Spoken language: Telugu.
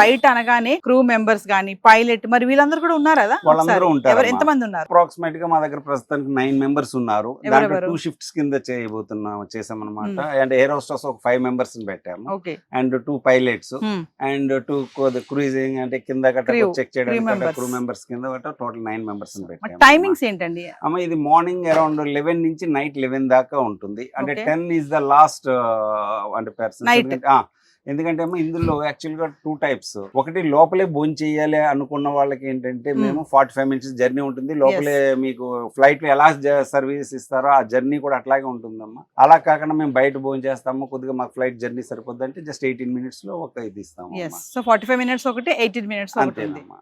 ఫ్లైట్ అనగానే క్రూ మెంబర్స్ గానీ పైలట్ మరి వీళ్ళందరూ కూడా ఉన్నారు కదా వాళ్ళందరూ ఉంటారు. ఎంత మంది ఉన్నారు అప్రాక్సిమేట్ గా మా దగ్గర ప్రస్తుతానికి 9 మెంబర్స్ ఉన్నారు. దాంట్లో ఎవరెవరు? 2 షిఫ్ట్స్ కింద చేసామన్నమాట. అండ్ ఎయిర్ హోస్టెస్ ఒక 5 మెంబర్స్ పెట్టాము. Okay and 2 pilots and 2 cruising అంటే కింద Crew, చెక్ చేయడానికి members. క్రూ మెంబర్స్ కింద టోటల్ 9 మెంబర్స్ పెట్టాము. టైమింగ్స్ ఏంటండి? అమ్మ ఇది మార్నింగ్ అరౌండ్ 11 నుంచి నైట్ 11 దాకా ఉంటుంది. అంటే Okay. 10 ఈస్ ద లాస్ట్ అంటే Night. పర్సన్. ఎందుకంటే ఏమో ఇందులో యాక్చువల్ గా 2 టైప్స్. ఒకటి లోపలే భోజనం చేయాలి అనుకున్న వాళ్ళకి ఏంటంటే మేము 45 మినిట్స్ జర్నీ ఉంటుంది. లోపలే మీకు ఫ్లైట్ లో ఎలా సర్వీస్ ఇస్తారో ఆ జర్నీ కూడా అట్లాగే ఉంటుందమ్మా. అలా కాకుండా మేము బయట భోజనం చేస్తాము, కొద్దిగా మాకు ఫ్లైట్ జర్నీ సరిపోద్ది అంటే జస్ట్ 18 మినిట్స్ లో ఒక ఇది ఇస్తాము. సో 45 మినిట్స్ ఒకటి 18 మినిట్స్ ఒకటి ఉంది. అంతేనమ్మా.